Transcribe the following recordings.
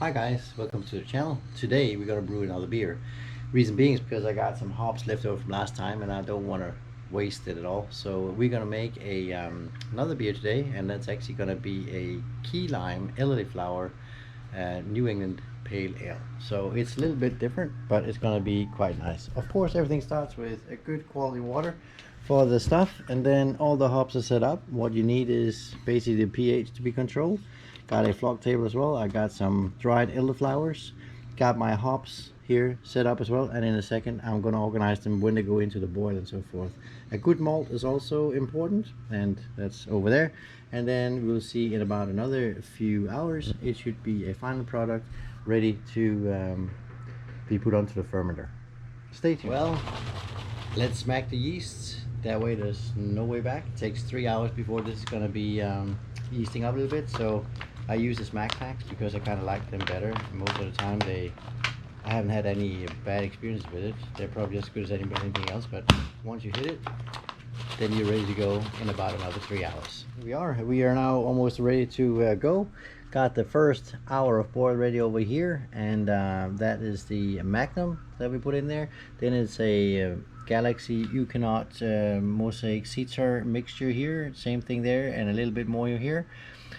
Hi guys, welcome to the channel. Today we're gonna brew another beer. Reason being is because I got some hops left over from last time and I don't want to waste it at all. So we're gonna make a another beer today, and that's actually gonna be a Keylime Elderflower New England Pale Ale. So it's a little bit different, but it's gonna be quite nice. Of course, everything starts with a good quality water for the stuff, and then all the hops are set up. What you need is basically the pH to be controlled. Got a floc table as well. I got some dried elderflowers. Got my hops here set up as well, and in a second I'm going to organize them when they go into the boil and so forth. A good malt is also important, and that's over there. And then we'll see in about another few hours it should be a final product ready to be put onto the fermenter. Stay tuned. Well, let's smack the yeasts. That way there's no way back. It takes 3 hours before this is going to be yeasting up a little bit, so I use the smack packs because I kind of like them better. Most of the time I haven't had any bad experience with it. They're probably as good as anything else, but once you hit it, then you're ready to go in about another 3 hours. We are now almost ready to go. Got the first hour of boil ready over here, and that is the Magnum that we put in there. Then it's a Galaxy Eukanot Mosaic Citra mixture here, same thing there, and a little bit more here.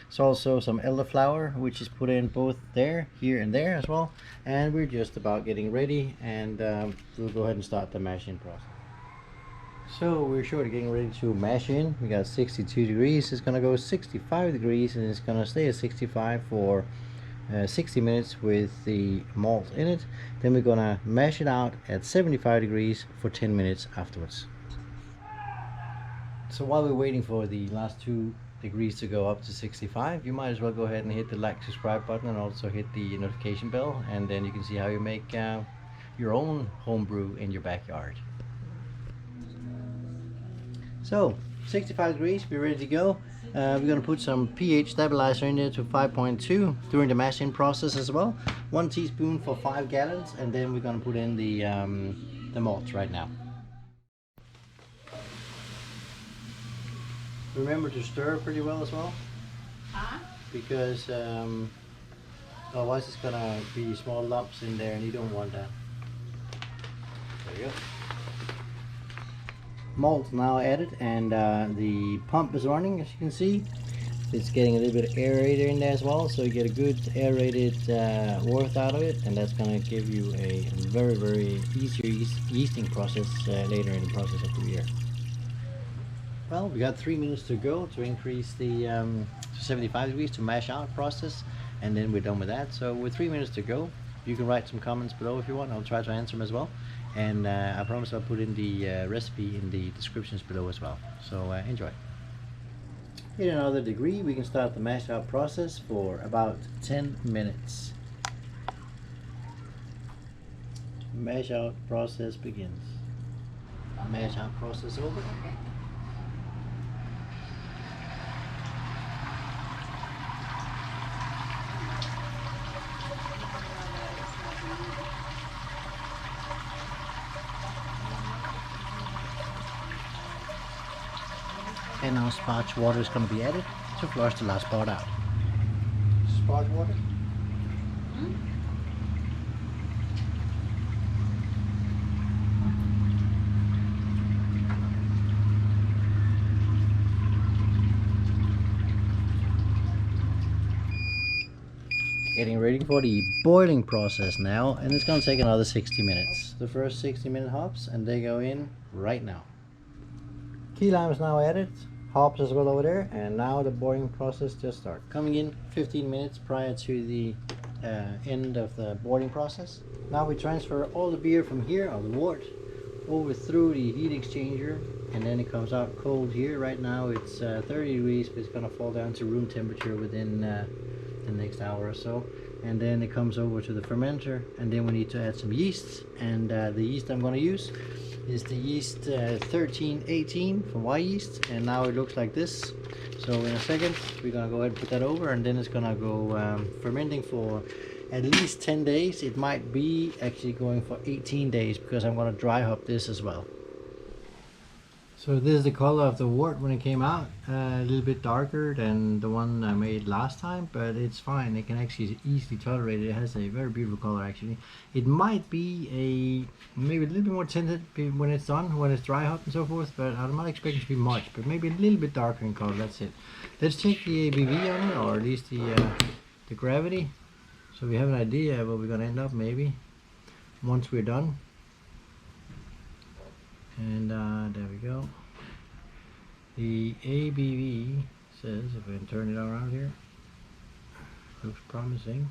It's also some elderflower, which is put in both there, here, and there as well. And we're just about getting ready, and we'll go ahead and start the mashing process. So we're short of getting ready to mash in. We got 62 degrees. It's gonna go 65 degrees, and it's gonna stay at 65 for 60 minutes with the malt in it. Then we're gonna mash it out at 75 degrees for 10 minutes afterwards. So while we're waiting for the last 2 degrees to go up to 65, you might as well go ahead and hit the like, subscribe button, and also hit the notification bell, and then you can see how you make your own home brew in your backyard. So 65 degrees, we're ready to go. We're going to put some pH stabilizer in there to 5.2 during the mashing process as well. 1 teaspoon for 5 gallons, and then we're going to put in the malts right now. Remember to stir pretty well as well, because otherwise it's going to be small lumps in there and you don't want that. There you go. Malt now added, and the pump is running, as you can see. It's getting a little bit of aerator in there as well, so you get a good aerated worth out of it, and that's going to give you a very easier yeasting process later in the process of the beer. Well, we got 3 minutes to go to increase the to 75 degrees to mash out process, and then we're done with that. So with 3 minutes to go, you can write some comments below if you want. I'll try to answer them as well, and I promise I'll put in the recipe in the descriptions below as well. So enjoy. In another degree, we can start the mash out process for about 10 minutes. Mash out process begins. Mash out process over. And now sparge water is going to be added to flush the last part out. Sparge water. Getting ready for the boiling process now, and it's going to take another 60 minutes. The first 60-minute hops, and they go in right now. Key lime is now added, hops as well over there, and now the boiling process just starts. Coming in 15 minutes prior to the end of the boiling process. Now we transfer all the beer from here, or the wort, over through the heat exchanger, and then it comes out cold here. Right now it's 30 degrees, but it's going to fall down to room temperature within the next hour or so. And then it comes over to the fermenter, and then we need to add some yeast, and the yeast I'm going to use is the yeast 1318 from Wyeast, and now it looks like this. So in a second we're going to go ahead and put that over, and then it's going to go fermenting for at least 10 days. It might be actually going for 18 days because I'm going to dry hop this as well. So this is the color of the wort when it came out. A little bit darker than the one I made last time, but it's fine. It can actually easily tolerate it. It has a very beautiful color actually. It might be maybe a little bit more tinted when it's done, when it's dry hop and so forth, but I'm not expecting it to be much, but maybe a little bit darker in color, that's it. Let's check the ABV on it, or at least the gravity, so we have an idea where we're going to end up maybe once we're done. And there we go. The ABV says, if I can turn it around here, looks promising.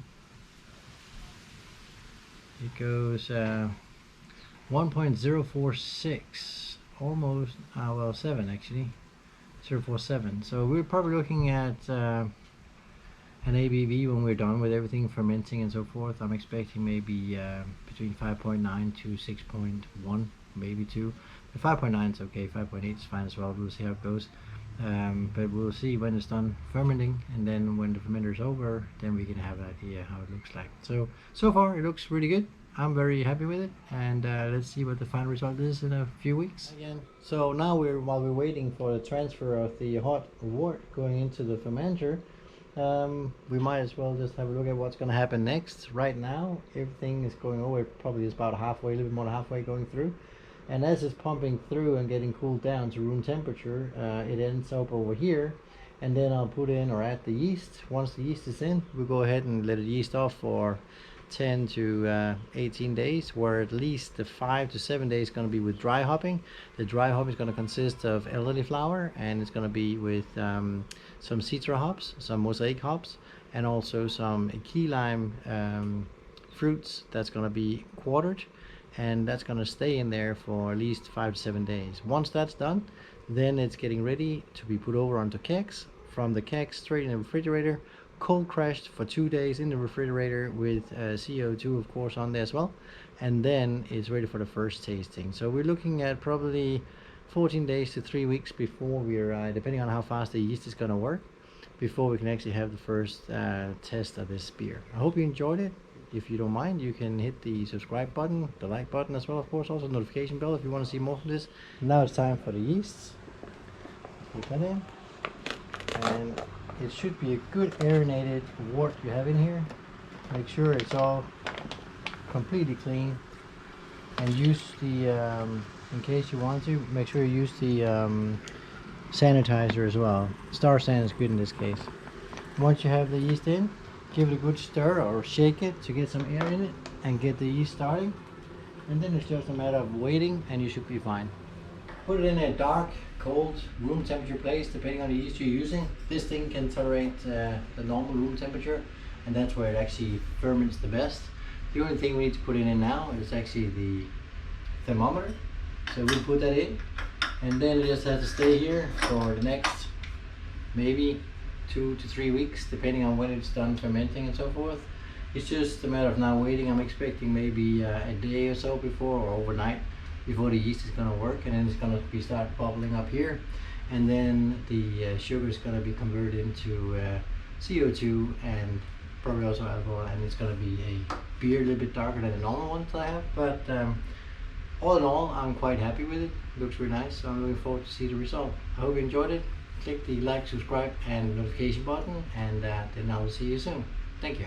It goes 1.046, almost, well, 7 actually, 0.47. So we're probably looking at an ABV when we're done with everything fermenting and so forth. I'm expecting maybe between 5.9 to 6.1, maybe 2. But 5.9 is okay, 5.8 is fine as well. We'll see how it goes. But we'll see when it's done fermenting, and then when the fermenter is over, then we can have an idea how it looks like. So far it looks really good. I'm very happy with it, and let's see what the final result is in a few weeks. Again, so now while we're waiting for the transfer of the hot wort going into the fermenter, we might as well just have a look at what's going to happen next. Right now everything is going over, probably is about halfway, a little bit more than halfway going through, and as it's pumping through and getting cooled down to room temperature, it ends up over here, and then I'll put in or add the yeast. Once the yeast is in, we'll go ahead and let it yeast off for 10 to 18 days, where at least the 5 to 7 days is going to be with dry hopping. The dry hop is going to consist of Elderflower, and it's going to be with some Citra hops, some Mosaic hops, and also some Keylime fruits that's going to be quartered, and that's going to stay in there for at least 5 to 7 days. Once that's done, then it's getting ready to be put over onto kegs. From the kegs straight in the refrigerator, cold crashed for 2 days in the refrigerator with CO2 of course on there as well, and then it's ready for the first tasting. So we're looking at probably 14 days to 3 weeks before we're depending on how fast the yeast is going to work, before we can actually have the first test of this beer. I hope you enjoyed it. If you don't mind, you can hit the subscribe button, the like button as well, of course, also notification bell if you want to see more of this. Now it's time for the yeasts. Put that in, and it should be a good aerated wort you have in here. Make sure it's all completely clean, and use the in case you want to, make sure you use the sanitizer as well. Star San is good in this case. Once you have the yeast in, give it a good stir or shake it to get some air in it and get the yeast starting, and then it's just a matter of waiting and you should be fine. Put it in a dark, cold, room temperature place depending on the yeast you're using. This thing can tolerate the normal room temperature, and that's where it actually ferments the best. The only thing we need to put in now is actually the thermometer, so we'll put that in, and then it just has to stay here for the next maybe 2 to 3 weeks depending on when it's done fermenting and so forth. It's just a matter of now waiting. I'm expecting maybe a day or so before, or overnight, before the yeast is going to work, and then it's going to start bubbling up here, and then the sugar is going to be converted into CO2 and probably also alcohol, and it's going to be a beer a little bit darker than the normal ones I have, but all in all I'm quite happy with it. It looks really nice, so I'm looking forward to see the result. I hope you enjoyed it. Click the like, subscribe and notification button, and then I will see you soon. Thank you.